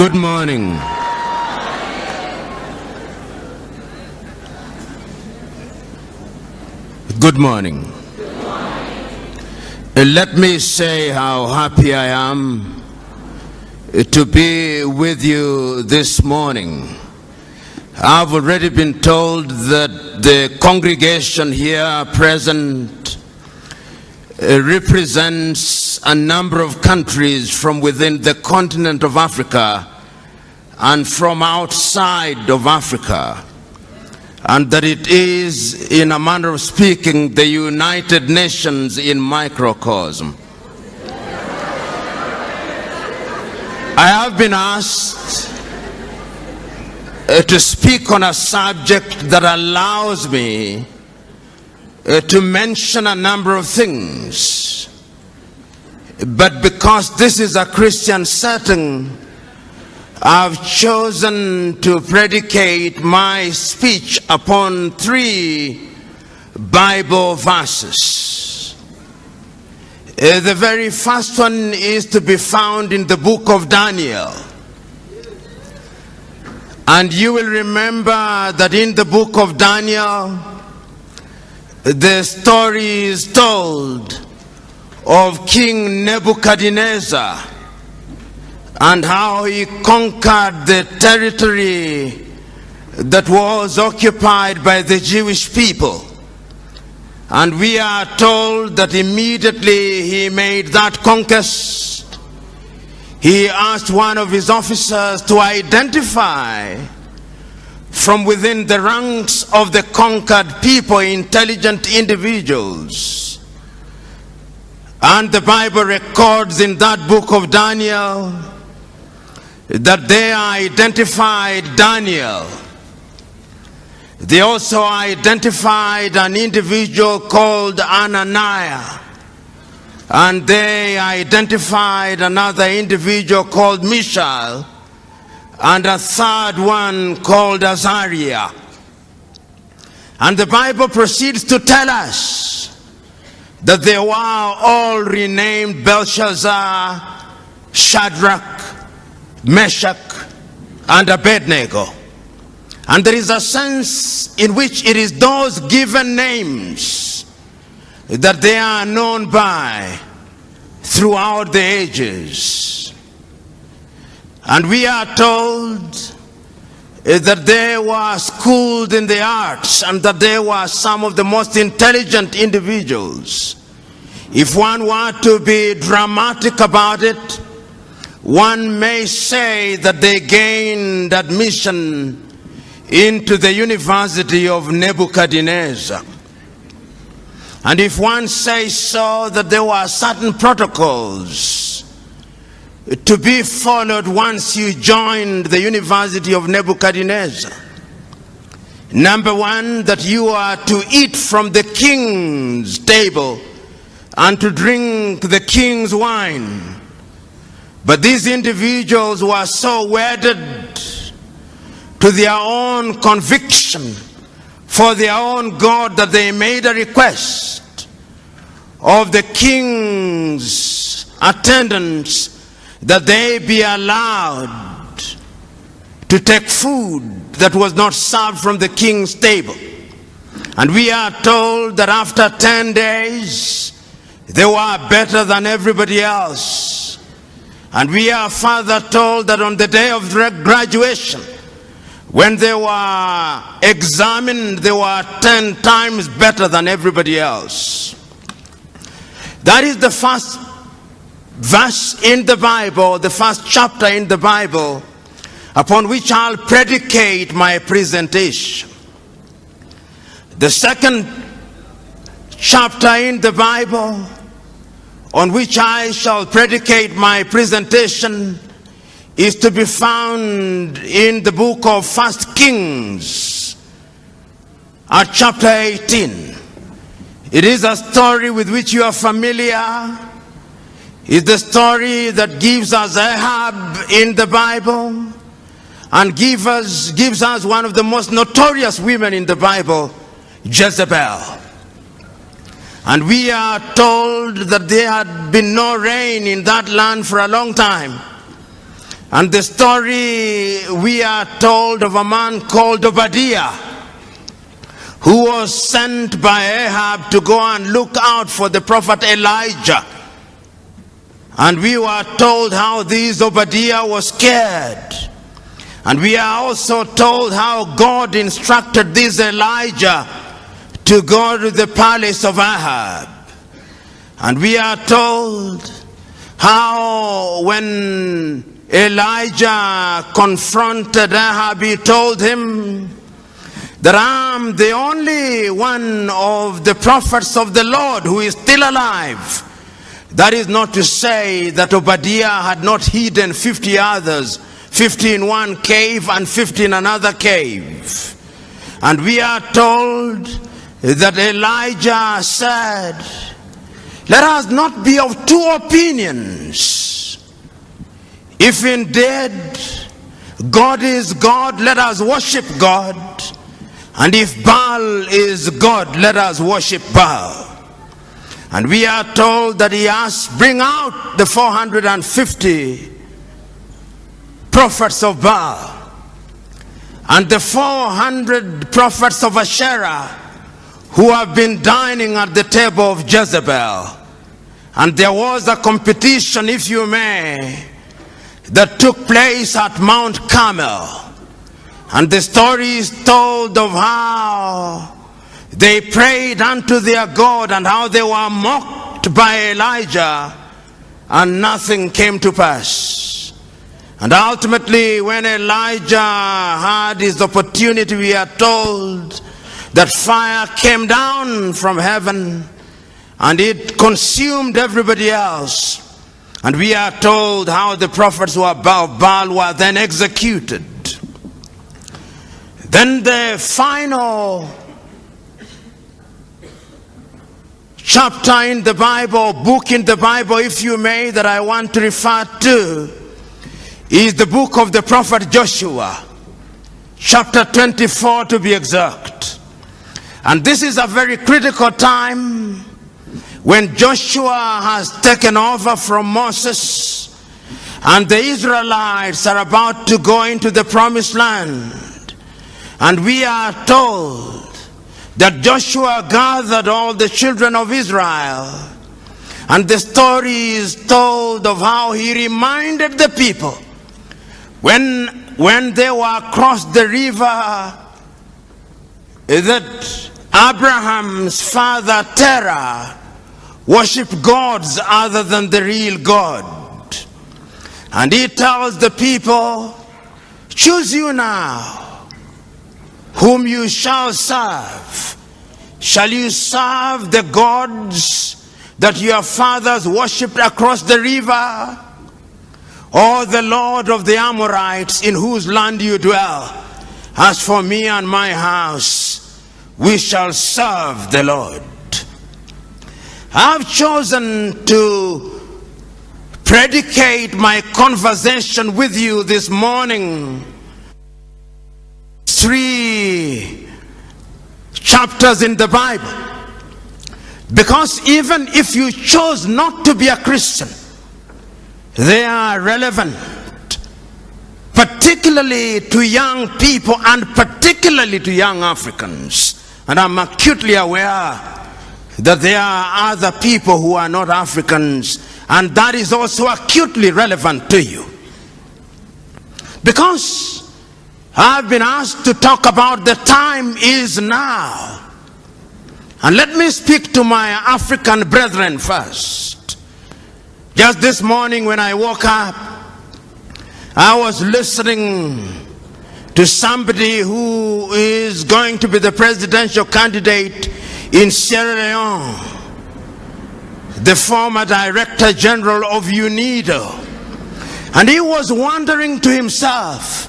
Good morning. Good morning. Let me say how happy I am to be with you this morning. I've already been told that the congregation here present represents a number of countries from within the continent of Africa and from outside of Africa, and that it is, in a manner of speaking, the United Nations in microcosm. I have been asked to speak on a subject that allows me to mention a number of things, but because this is a Christian setting, I've chosen to predicate my speech upon 3 Bible verses. The very first one is to be found in the book of Daniel. And you will remember that in the book of Daniel, the story is told of King Nebuchadnezzar and how he conquered the territory that was occupied by the Jewish people. And we are told that immediately he made that conquest, he asked one of his officers to identify from within the ranks of the conquered people intelligent individuals. And the Bible records in that book of Daniel that they identified Daniel. They also identified an individual called Ananias, and they identified another individual called Mishael, and a third one called Azariah. And the Bible proceeds to tell us that they were all renamed Belshazzar, Shadrach, Meshach, and Abednego. And there is a sense in which it is those given names that they are known by throughout the ages. And we are told that they were schooled in the arts and that they were some of the most intelligent individuals. If one were to be dramatic about it, one may say that they gained admission into the University of Nebuchadnezzar. And if one says so, that there were certain protocols to be followed once you joined the University of Nebuchadnezzar. Number 1, that you are to eat from the king's table and to drink the king's wine. But these individuals were so wedded to their own conviction for their own God that they made a request of the king's attendants that they be allowed to take food that was not served from the king's table. And we are told that after 10 days, they were better than everybody else. And we are further told that on the day of graduation, when they were examined, they were 10 times better than everybody else. That is the first verse in the Bible, the first chapter in the Bible, upon which I'll predicate my presentation. The second chapter in the Bible on which I shall predicate my presentation is to be found in the book of 1 Kings at chapter 18. It is a story with which you are familiar. It's the story that gives us Ahab in the Bible and gives us one of the most notorious women in the Bible, Jezebel. And we are told that there had been no rain in that land for a long time. And the story we are told of a man called Obadiah, who was sent by Ahab to go and look out for the prophet Elijah. And we were told how this Obadiah was scared. And we are also told how God instructed this Elijah to go to the palace of Ahab. And we are told how when Elijah confronted Ahab, he told him that I'm the only one of the prophets of the Lord who is still alive. That is not to say that Obadiah had not hidden 50 others, 50 in one cave and 50 in another cave. And we are told that Elijah said, let us not be of two opinions. If indeed God is God, let us worship God. And if Baal is God, let us worship Baal. And we are told that he asked, bring out the 450 prophets of Baal and the 400 prophets of Asherah who have been dining at the table of Jezebel. And there was a competition, if you may, that took place at Mount Carmel. And the story is told of how they prayed unto their God and how they were mocked by Elijah and nothing came to pass. And ultimately, when Elijah had his opportunity, we are told that fire came down from heaven and it consumed everybody else. And we are told how the prophets who of Baal were then executed. Then the final chapter in the Bible, book in the Bible, if you may, that I want to refer to is the book of the prophet Joshua, chapter 24 to be exact. And this is a very critical time when Joshua has taken over from Moses and the Israelites are about to go into the promised land. And we are told that Joshua gathered all the children of Israel, and the story is told of how he reminded the people when they were across the river that Abraham's father Terah worshipped gods other than the real God. And he tells the people, choose you now whom you shall serve. Shall you serve the gods that your fathers worshipped across the river, or the Lord of the Amorites in whose land you dwell? As for me and my house, we shall serve the Lord. I've chosen to predicate my conversation with you this morning 3 chapters in the Bible, because even if you chose not to be a Christian, they are relevant, particularly to young people and particularly to young Africans. And I'm acutely aware that there are other people who are not Africans, and that is also acutely relevant to you, because I've been asked to talk about the time is now. And let me speak to my African brethren first. Just this morning when I woke up, I was listening to somebody who is going to be the presidential candidate in Sierra Leone, the former Director General of UNIDO. And he was wondering to himself,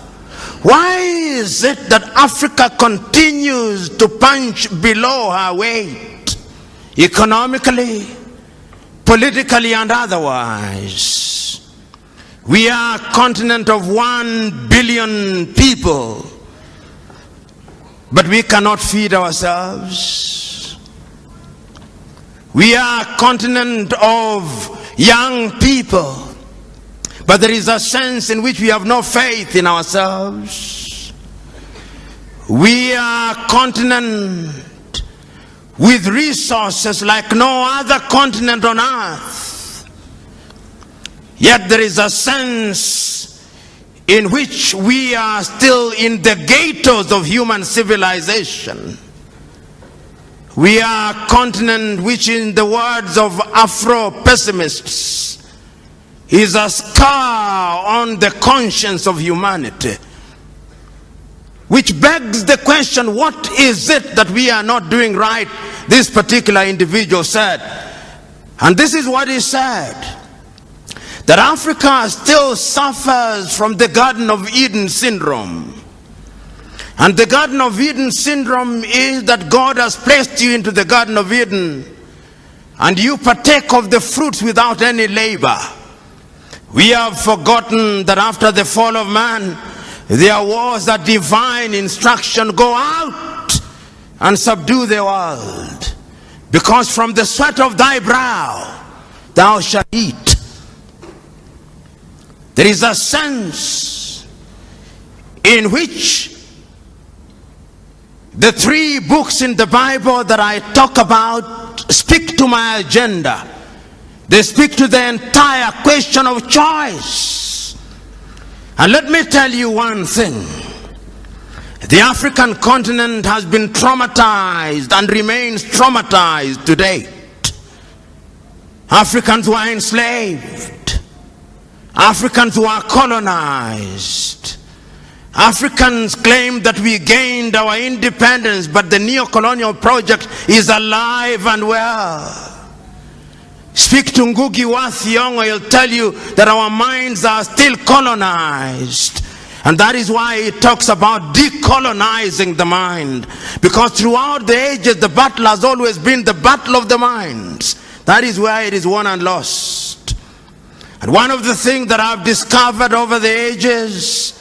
why is it that Africa continues to punch below her weight, economically, politically, and otherwise? We are a continent of 1 billion people, but we cannot feed ourselves. We are a continent of young people, but there is a sense in which we have no faith in ourselves. We are a continent with resources like no other continent on earth. Yet there is a sense in which we are still in the ghettos of human civilization. We are a continent which, in the words of Afro-pessimists, is a scar on the conscience of humanity. Which begs the question, what is it that we are not doing right? This particular individual said, and this is what he said, that Africa still suffers from the Garden of Eden syndrome. And the Garden of Eden syndrome is that God has placed you into the Garden of Eden and you partake of the fruits without any labor. We have forgotten that after the fall of man, there was a divine instruction: go out and subdue the world, because from the sweat of thy brow thou shalt eat. There is a sense in which the 3 books in the Bible that I talk about speak to my agenda. They speak to the entire question of choice. And let me tell you one thing. The African continent has been traumatized and remains traumatized to date. Africans were enslaved. Africans were colonized. Africans claim that we gained our independence, but the neo-colonial project is alive and well. Speak to Ngugi wa Thiong'o, he'll tell you that our minds are still colonized. And that is why he talks about decolonizing the mind. Because throughout the ages, the battle has always been the battle of the minds. That is why it is won and lost. And one of the things that I've discovered over the ages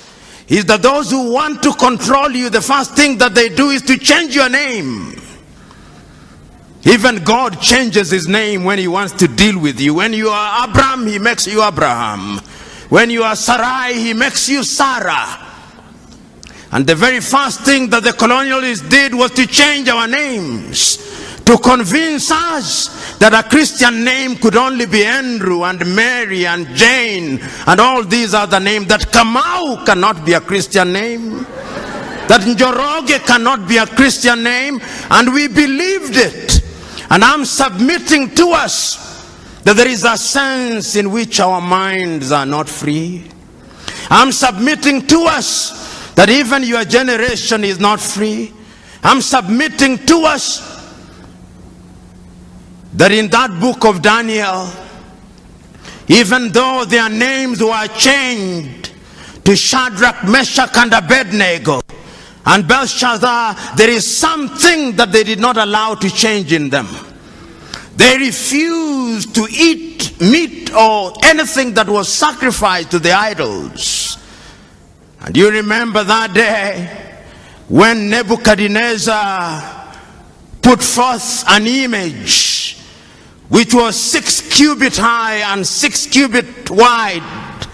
is that those who want to control you, the first thing that they do is to change your name. Even God changes his name when he wants to deal with you. When you are Abraham, he makes you Abraham. When you are Sarai, he makes you Sarah. And the very first thing that the colonialists did was to change our names, to convince us that a Christian name could only be Andrew and Mary and Jane and all these other names, that Kamau cannot be a Christian name, that Njoroge cannot be a Christian name, and we believed it. And I'm submitting to us that there is a sense in which our minds are not free. I'm submitting to us that even your generation is not free. I'm submitting to us that in that book of Daniel, even though their names were changed to Shadrach, Meshach, and Abednego, and Belshazzar, there is something that they did not allow to change in them. They refused to eat meat or anything that was sacrificed to the idols. And you remember that day when Nebuchadnezzar put forth an image which was 6 cubits high and 6 cubits wide.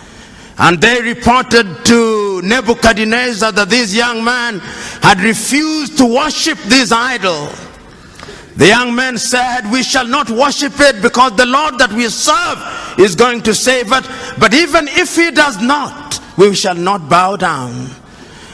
And they reported to Nebuchadnezzar that this young man had refused to worship this idol. The young man said, we shall not worship it because the Lord that we serve is going to save it. But even if he does not, we shall not bow down.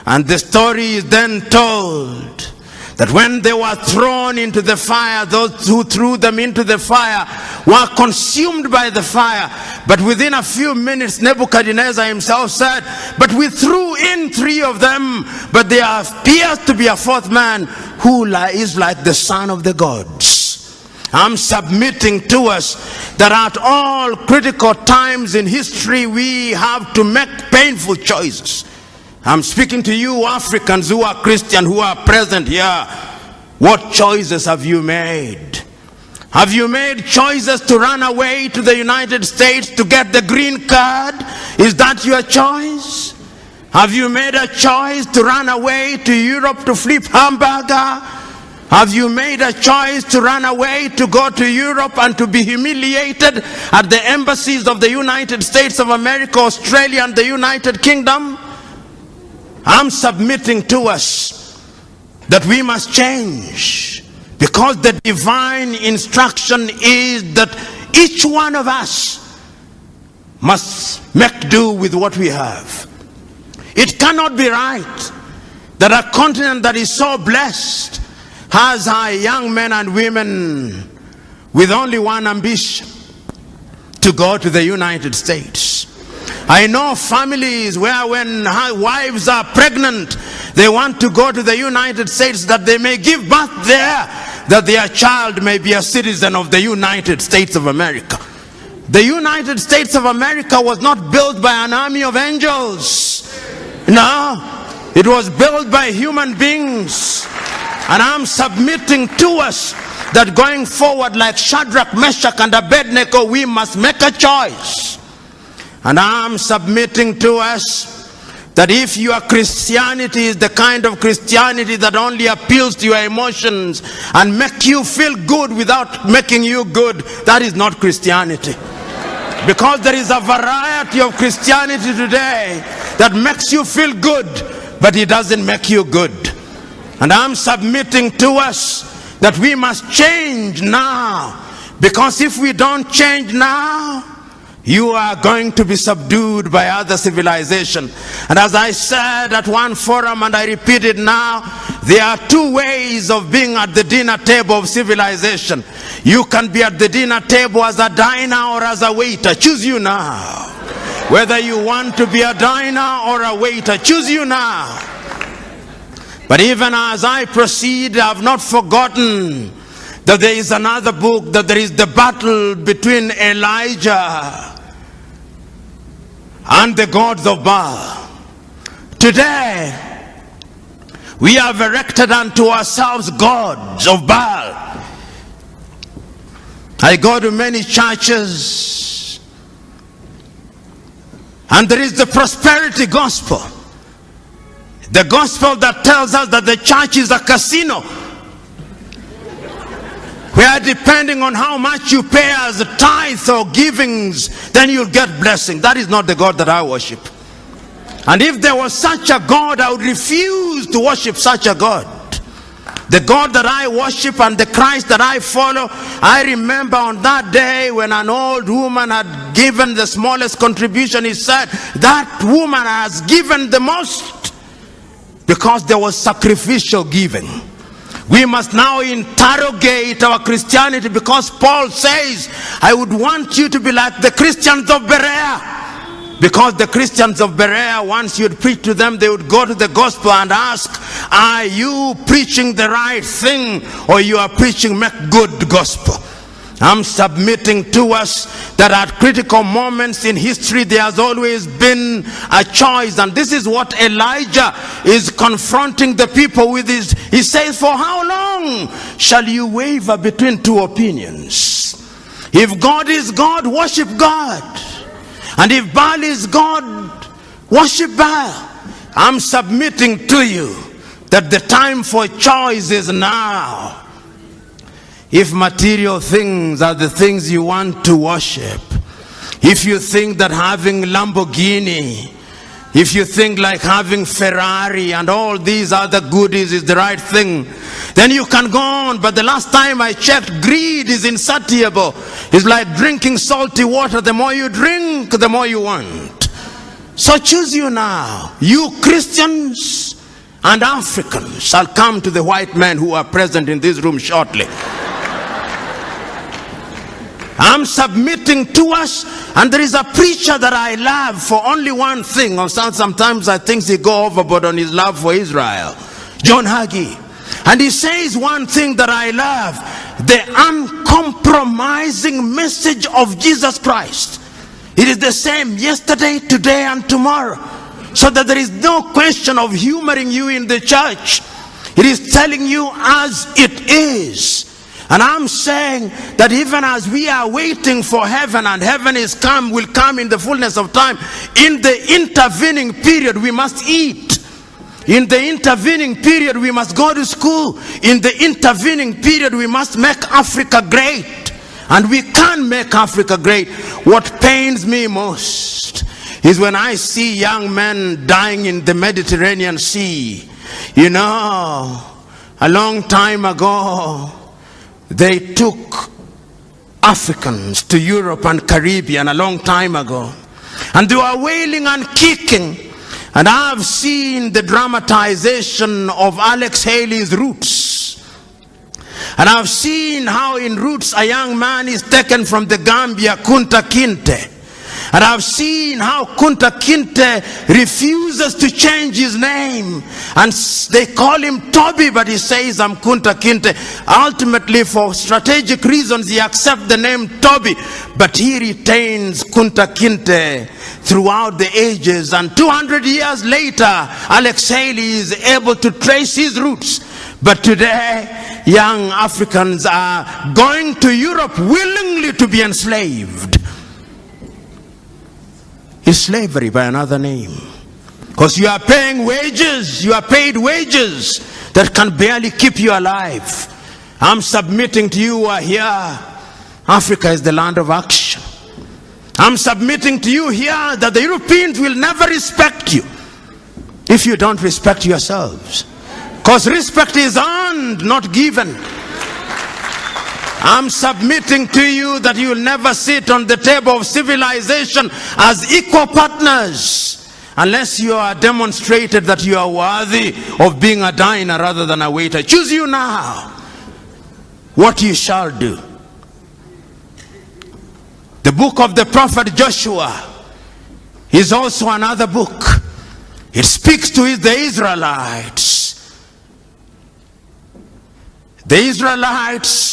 And the story is then told that when they were thrown into the fire, those who threw them into the fire were consumed by the fire. But within a few minutes, Nebuchadnezzar himself said, but we threw in 3 of them, but there appears to be a 4th man who is like the son of the gods. I'm submitting to us that at all critical times in history, we have to make painful choices. I'm speaking to you Africans who are Christian, who are present here. What choices have you made? Have you made choices to run away to the United States to get the green card? Is that your choice? Have you made a choice to run away to Europe to flip hamburger? Have you made a choice to run away, to go to Europe and to be humiliated at the embassies of the United States of America, Australia, and the United Kingdom? I'm submitting to us that we must change, because the divine instruction is that each one of us must make do with what we have. It cannot be right that a continent that is so blessed has our young men and women with only one ambition: to go to the United States. I know families where when wives are pregnant, they want to go to the United States that they may give birth there, that their child may be a citizen of the United States of America. The United States of America was not built by an army of angels. No, it was built by human beings. And I'm submitting to us that going forward, like Shadrach, Meshach, and Abednego, we must make a choice. And I'm submitting to us that if your Christianity is the kind of Christianity that only appeals to your emotions and make you feel good without making you good, that is not Christianity. Because there is a variety of Christianity today that makes you feel good, but it doesn't make you good. And I'm submitting to us that we must change now, because if we don't change now, you are going to be subdued by other civilization. And as I said at one forum, and I repeat it now, there are two ways of being at the dinner table of civilization. You can be at the dinner table as a diner or as a waiter. Choose you now. Whether you want to be a diner or a waiter, choose you now. But even as I proceed, I have not forgotten that there is another book, that there is the battle between Elijah and the gods of Baal. Today, we have erected unto ourselves gods of Baal. I go to many churches, and there is the prosperity gospel. The gospel that tells us that the church is a casino, where depending on how much you pay as a tithe or givings, then you'll get blessing. That is not the God that I worship. And if there was such a God, I would refuse to worship such a God. The God that I worship and the Christ that I follow, I remember on that day when an old woman had given the smallest contribution, he said, that woman has given the most, because there was sacrificial giving. We must now interrogate our Christianity, because Paul says, I would want you to be like the Christians of Berea. Because the Christians of Berea, once you'd preach to them, they would go to the gospel and ask, are you preaching the right thing, or you are preaching make good gospel? I'm submitting to us that at critical moments in history, there has always been a choice. And this is what Elijah is confronting the people with. He says, for how long shall you waver between two opinions? If God is God, worship God. And if Baal is God, worship Baal. I'm submitting to you that the time for choice is now. If material things are the things you want to worship, if you think that having Lamborghini, if you think like having Ferrari and all these other goodies is the right thing, then you can go on. But the last time I checked, greed is insatiable. It's like drinking salty water. The more you drink, the more you want. So choose you now. You Christians and Africans shall come to the white men who are present in this room shortly. I'm submitting to us, and there is a preacher that I love for only one thing. Sometimes I think he go overboard on his love for Israel, John Hagee. And he says one thing that I love: the uncompromising message of Jesus Christ. It is the same yesterday, today, and tomorrow. So that there is no question of humoring you in the church. It is telling you as it is. And I'm saying that even as we are waiting for heaven, and heaven will come in the fullness of time, in the intervening period we must eat. In the intervening period, we must go to school. In the intervening period, we must make Africa great. And we can make Africa great. What pains me most is when I see young men dying in the Mediterranean Sea. You know, a long time ago, they took Africans to Europe and Caribbean a long time ago. And they were wailing and kicking. And I've seen the dramatization of Alex Haley's Roots. And I've seen how in Roots a young man is taken from the Gambia, Kunta Kinte. And I've seen how Kunta Kinte refuses to change his name. And they call him Toby, but he says, I'm Kunta Kinte. Ultimately, for strategic reasons, he accepts the name Toby. But he retains Kunta Kinte throughout the ages. And 200 years later, Alex Haley is able to trace his roots. But today, young Africans are going to Europe willingly to be enslaved. It's slavery by another name. Because you are paying wages, you are paid wages that can barely keep you alive. I'm submitting to you who are here. Africa is the land of action. I'm submitting to you here that the Europeans will never respect you if you don't respect yourselves. Because respect is earned, not given. I'm submitting to you that you will never sit on the table of civilization as equal partners unless you are demonstrated that you are worthy of being a diner rather than a waiter. Choose you now what you shall do. The book of the prophet Joshua is also another book. It speaks to the Israelites. The Israelites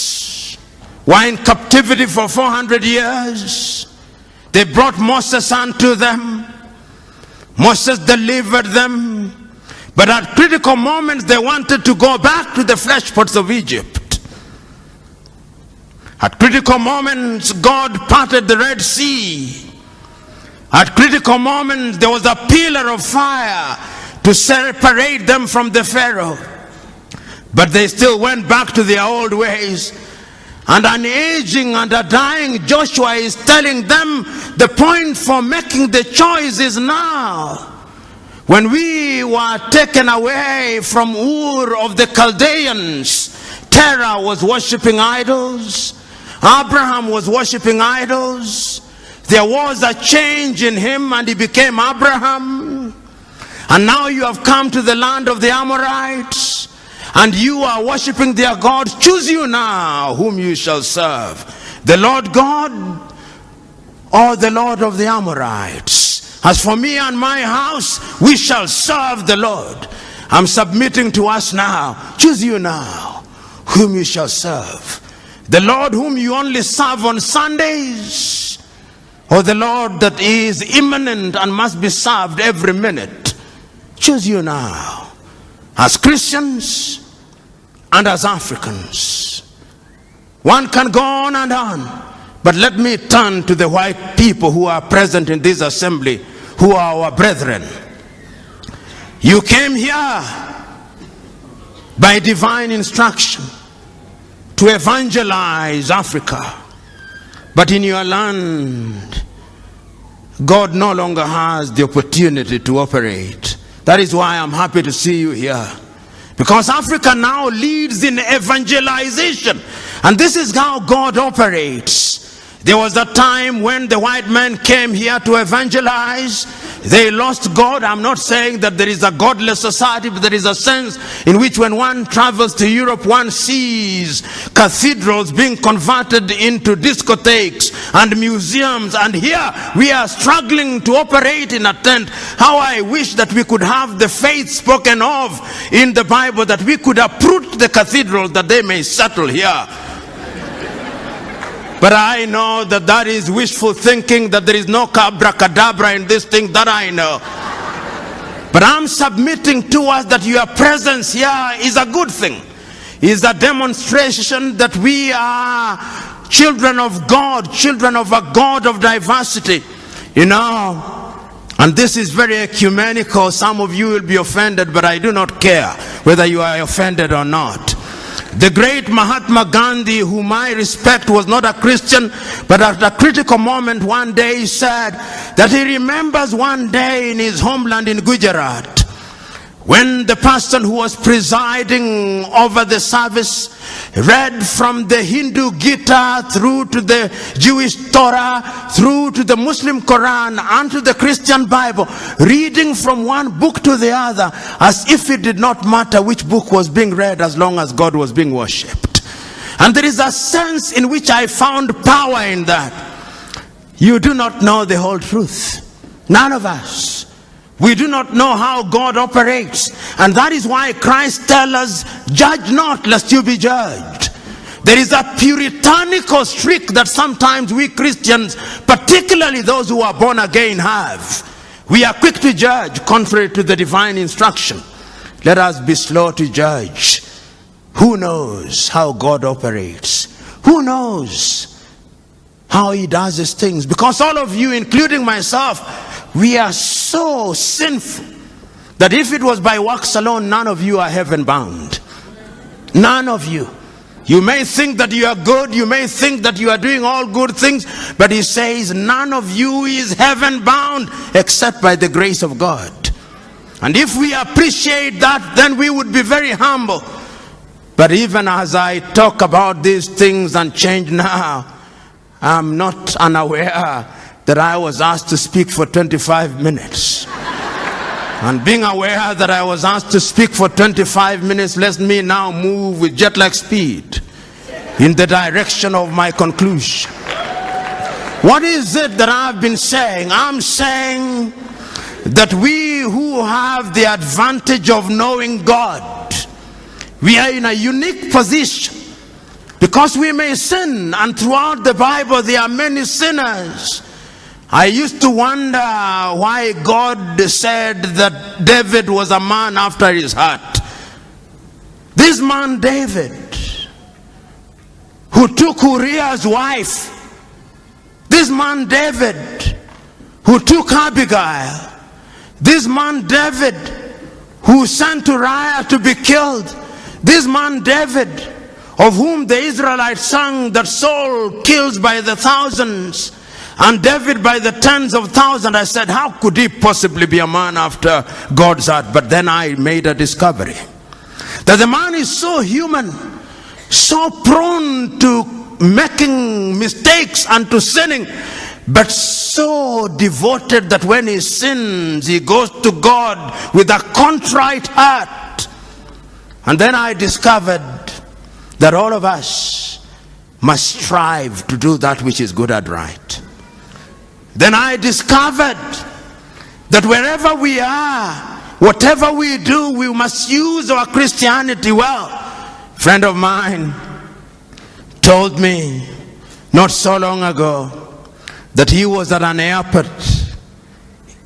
were in captivity for 400 years. They brought Moses unto them. Moses delivered them. But at critical moments, they wanted to go back to the flesh pots of Egypt. At critical moments, God parted the Red Sea. At critical moments, there was a pillar of fire to separate them from the Pharaoh. But they still went back to their old ways. And an aging and a dying Joshua is telling them the point for making the choice is now. When we were taken away from Ur of the Chaldeans, Terah was worshipping idols. Abraham was worshipping idols. There was a change in him and he became Abraham. And now you have come to the land of the Amorites. And you are worshipping their gods. Choose you now whom you shall serve, the Lord God or the Lord of the Amorites. As for me and my house, we shall serve the Lord. I'm submitting to us now. Choose you now whom you shall serve, the Lord whom you only serve on Sundays, or the Lord that is imminent and must be served every minute. Choose you now. As Christians and as Africans, one can go on and on, but let me turn to the white people who are present in this assembly, who are our brethren. You came here by divine instruction to evangelize Africa, but in your land, God no longer has the opportunity to operate. That is why I'm happy to see you here. Because Africa now leads in evangelization. And this is how God operates. There was a time when the white men came here to evangelize. They lost God. I'm not saying that there is a godless society, but there is a sense in which when one travels to Europe, one sees cathedrals being converted into discotheques and museums. And here we are struggling to operate in a tent. How I wish that we could have the faith spoken of in the Bible, that we could uproot the cathedrals that they may settle here. But I know that that is wishful thinking, that there is no abracadabra in this thing, that I know. But I'm submitting to us that your presence here is a good thing. Is a demonstration that we are children of God, children of a God of diversity. You know, And this is very ecumenical. Some of you will be offended, but I do not care whether you are offended or not. The great Mahatma Gandhi, whom I respect, was not a Christian, but at a critical moment one day he said that he remembers one day in his homeland in Gujarat, when the person who was presiding over the service read from the Hindu Gita through to the Jewish Torah, through to the Muslim Quran and to the Christian Bible, reading from one book to the other as if it did not matter which book was being read as long as God was being worshipped. And there is a sense in which I found power in that. You do not know the whole truth. None of us. We do not know how God operates. And that is why Christ tells us, judge not lest you be judged. There is a puritanical streak that sometimes we Christians, particularly those who are born again, have. We are quick to judge contrary to the divine instruction. Let us be slow to judge. Who knows how God operates? Who knows how he does his things? Because all of you, including myself, we are so sinful that if it was by works alone, none of you are heaven bound. None of you. You may think that you are good, you may think that you are doing all good things, but he says none of you is heaven bound except by the grace of God. And if we appreciate that, then we would be very humble. But even as I talk about these things and change now, I'm not unaware that I was asked to speak for 25 minutes. And being aware that I was asked to speak for 25 minutes lets me now move with jet-lag speed in the direction of my conclusion. What is it that I've been saying? I'm saying that we who have the advantage of knowing God, we are in a unique position because we may sin, and throughout the Bible there are many sinners. I used to wonder why God said that David was a man after his heart. This man David, who took Uriah's wife, this man David, who took Abigail, this man David, who sent Uriah to be killed, this man David, of whom the Israelites sang that Saul kills by the thousands, and David by the tens of thousands. I said, how could he possibly be a man after God's heart? But then I made a discovery that the man is so human, so prone to making mistakes and to sinning, but so devoted that when he sins, he goes to God with a contrite heart. And then I discovered that all of us must strive to do that which is good and right. Then I discovered that wherever we are, whatever we do, we must use our Christianity well. A friend of mine told me not so long ago that he was at an airport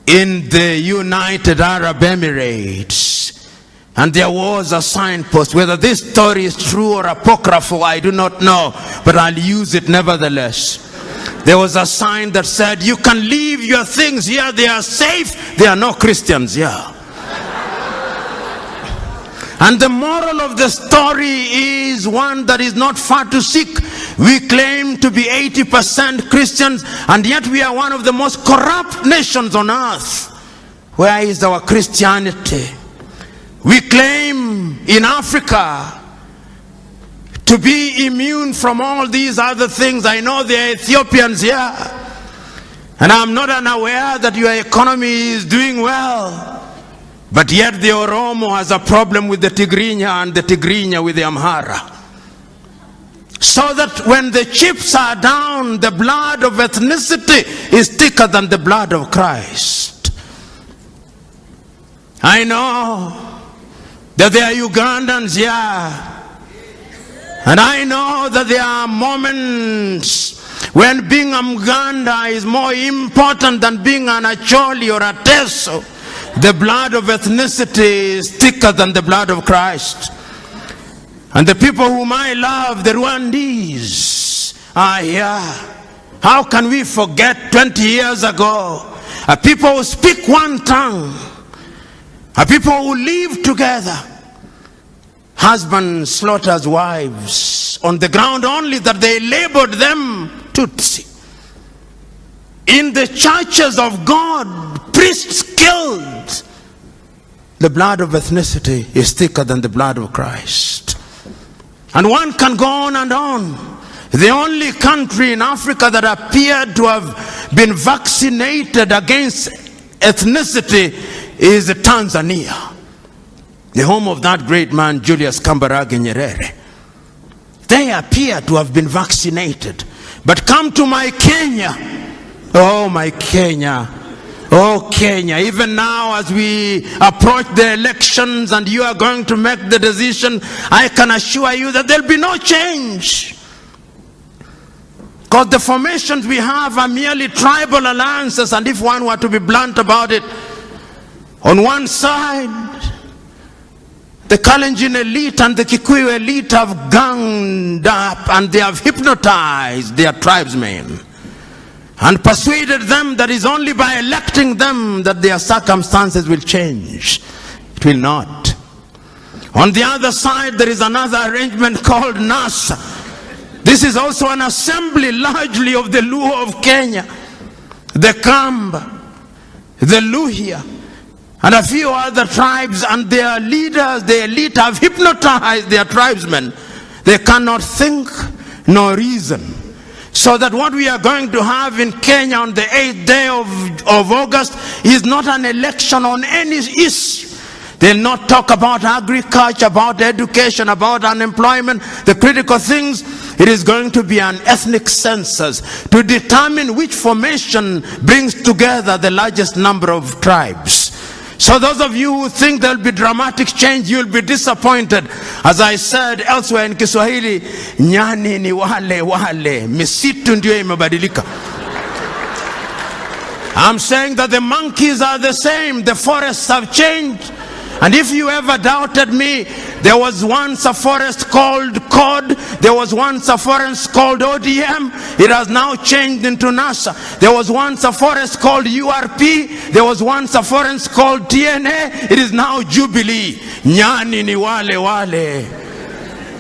in the United Arab Emirates, and there was a signpost. Whether this story is true or apocryphal, I do not know, but I'll use it nevertheless. There was a sign that said, you can leave your things here, they are safe, there are no Christians here. And the moral of the story is one that is not far to seek. We claim to be 80% Christians, and yet we are one of the most corrupt nations on earth. Where is our Christianity? We claim in Africa to be immune from all these other things. I know there are Ethiopians here, and I'm not unaware that your economy is doing well, but yet the Oromo has a problem with the Tigrinya and the Tigrinya with the Amhara. So that when the chips are down, the blood of ethnicity is thicker than the blood of Christ. I know that there are Ugandans here, and I know that there are moments when being a Muganda is more important than being an Acholi or a Teso. The blood of ethnicity is thicker than the blood of Christ. And the people whom I love, the Rwandese, are here. How can we forget 20 years ago a people who speak one tongue, a people who live together. Husband slaughters wives on the ground only that they labored them Tutsi. In the churches of God, priests killed. The blood of ethnicity is thicker than the blood of Christ. And one can go on and on. The only country in Africa that appeared to have been vaccinated against ethnicity is Tanzania, the home of that great man Julius Kambarage Nyerere. They appear to have been vaccinated. But come to my Kenya. Oh, my Kenya. Oh, Kenya. Even now as we approach the elections and you are going to make the decision, I can assure you that there will be no change. Because the formations we have are merely tribal alliances, and if one were to be blunt about it, on one side, the Kalenjin elite and the Kikuyu elite have ganged up and they have hypnotized their tribesmen and persuaded them that it's only by electing them that their circumstances will change. It will not. On the other side, there is another arrangement called NASA. This is also an assembly largely of the Luo of Kenya, the Kamba, the Luhya, and a few other tribes, and their leaders, the elite, have hypnotized their tribesmen. They cannot think nor reason. So that what we are going to have in Kenya on the 8th day of August is not an election on any issue. They'll not talk about agriculture, about education, about unemployment, the critical things. It is going to be an ethnic census to determine which formation brings together the largest number of tribes. So those of you who think there will be dramatic change, you'll be disappointed. As I said elsewhere in Kiswahili, nyani ni wale, misitu ndio imebadilika. I'm saying that the monkeys are the same, the forests have changed. And if you ever doubted me, there was once a forest called COD, there was once a forest called ODM, it has now changed into NASA. There was once a forest called URP, there was once a forest called TNA, it is now Jubilee. Nyani ni wale,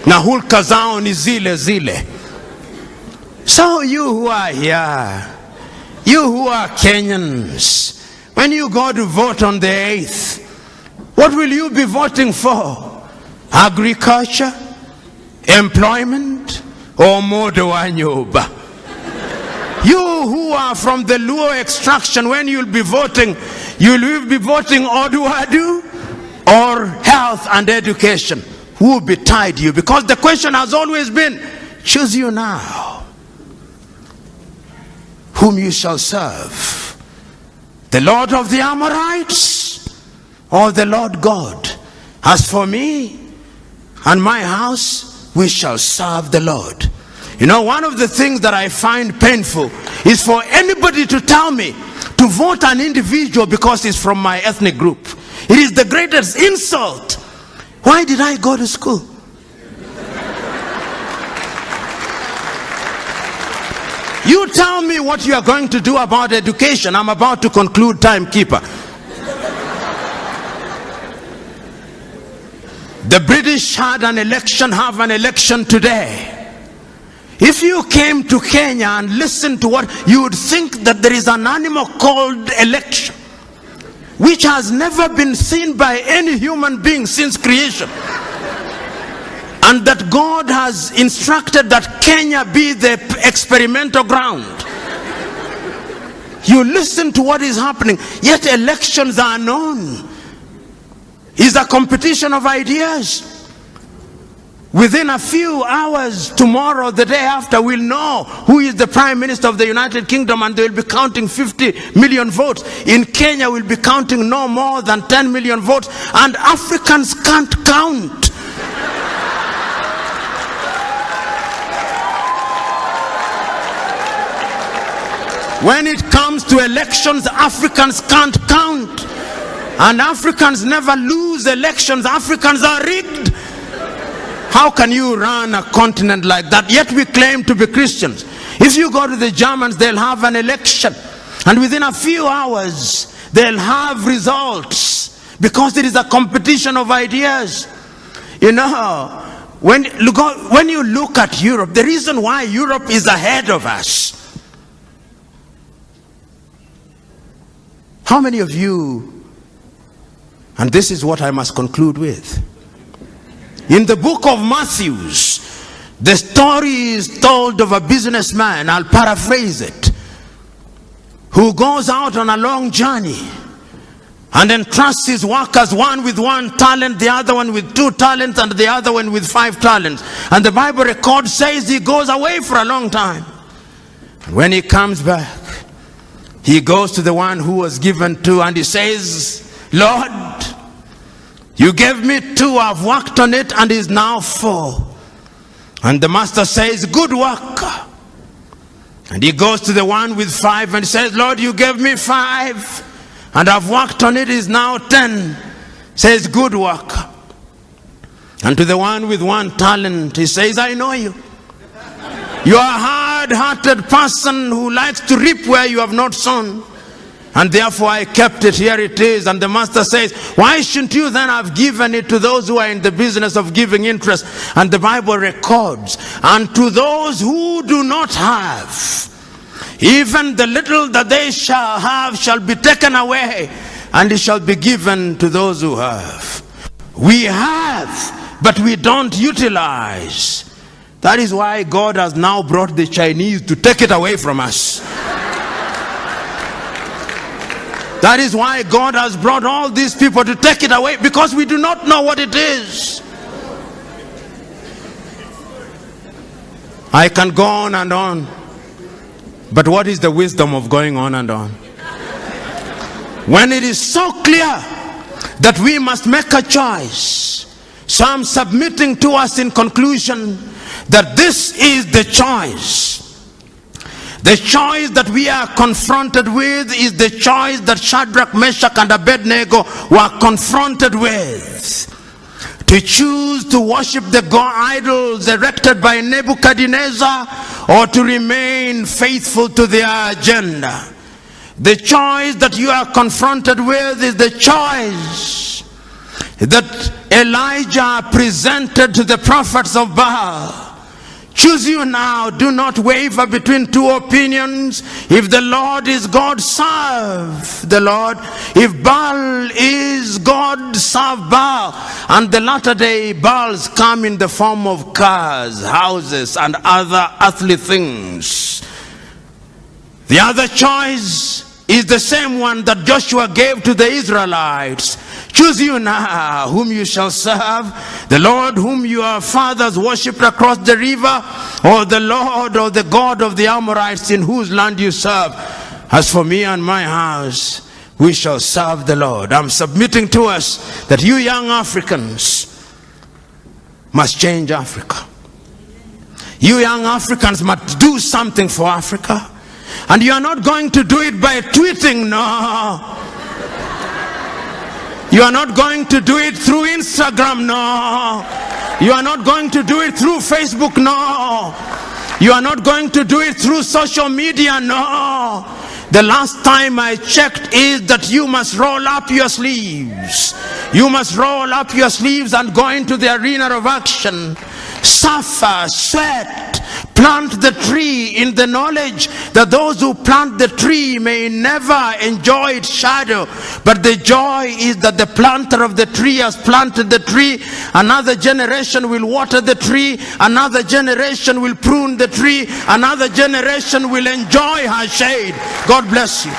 na hulka zao ni zile. So you who are here, you who are Kenyans, when you go to vote on the 8th, what will you be voting for? Agriculture, employment, or modo wa nyoba? You who are from the Luo extraction, when you'll be voting Oduadu or health and education. Who will betide you? Because the question has always been, choose you now whom you shall serve, the Lord of the Amorites or the Lord God. As for me and my house, we shall serve the Lord. You know, one of the things that I find painful is for anybody to tell me to vote an individual because he's from my ethnic group. It is the greatest insult. Why did I go to school? You tell me what you are going to do about education. I'm about to conclude, timekeeper. The British had an election, have an election today. If you came to Kenya and listened to what, you would think that there is an animal called election, which has never been seen by any human being since creation. And that God has instructed that Kenya be the experimental ground. You listen to what is happening, yet elections are known. Is a competition of ideas. Within a few hours, tomorrow, the day after, we'll know who is the Prime Minister of the United Kingdom, and they'll be counting 50 million votes. In Kenya, we'll be counting no more than 10 million votes, and Africans can't count. When it comes to elections, Africans can't count. And Africans never lose elections. Africans are rigged. How can you run a continent like that? Yet we claim to be Christians. If you go to the Germans, they'll have an election. And within a few hours, they'll have results, because it is a competition of ideas. You know, when you look at Europe, the reason why Europe is ahead of us. How many of you, and this is what I must conclude with. In the book of Matthew, the story is told of a businessman, I'll paraphrase it, who goes out on a long journey and entrusts his workers, one with 1 talent, the other one with 2 talents, and the other one with 5 talents. And the Bible record says he goes away for a long time. And when he comes back, he goes to the one who was given 2, and he says, Lord, you gave me 2, I've worked on it, and is now 4. And the master says, good work. And he goes to the one with 5 and says, Lord, you gave me 5, and I've worked on it, is now 10. Says, good work. And to the one with 1 talent, he says, I know you. You are a hard-hearted person who likes to reap where you have not sown. And therefore I kept it, here it is. And the master says, why shouldn't you then have given it to those who are in the business of giving interest? And the Bible records, and to those who do not have, even the little that they shall have shall be taken away, and it shall be given to those who have. We have, but we don't utilize. That is why God has now brought the Chinese to take it away from us. That is why God has brought all these people to take it away, because we do not know what it is. I can go on and on, but what is the wisdom of going on and on? When it is so clear that we must make a choice. So I'm submitting to us in conclusion that this is the choice. The choice that we are confronted with is the choice that Shadrach, Meshach, and Abednego were confronted with. To choose to worship the god idols erected by Nebuchadnezzar, or to remain faithful to their agenda. The choice that you are confronted with is the choice that Elijah presented to the prophets of Baal. Choose you now. Do not waver between 2 opinions. If the Lord is God, serve the Lord. If Baal is God, serve Baal. And the latter day Baals come in the form of cars, houses, and other earthly things. The other choice is the same one that Joshua gave to the Israelites. Choose you now whom you shall serve, the Lord whom your fathers worshipped across the river, or the Lord or the God of the Amorites in whose land you serve. As for me and my house, we shall serve the Lord. I'm submitting to us that you young Africans must change Africa. You young Africans must do something for Africa. And you are not going to do it by tweeting, no. You are not going to do it through Instagram, no. You are not going to do it through Facebook, no. You are not going to do it through social media, no. The last time I checked is that you must roll up your sleeves. You must roll up your sleeves and go into the arena of action. Suffer, sweat, plant the tree in the knowledge that those who plant the tree may never enjoy its shadow, but the joy is that the planter of the tree has planted the tree. Another generation will water the tree, another generation will prune the tree, another generation will enjoy her shade. God bless you.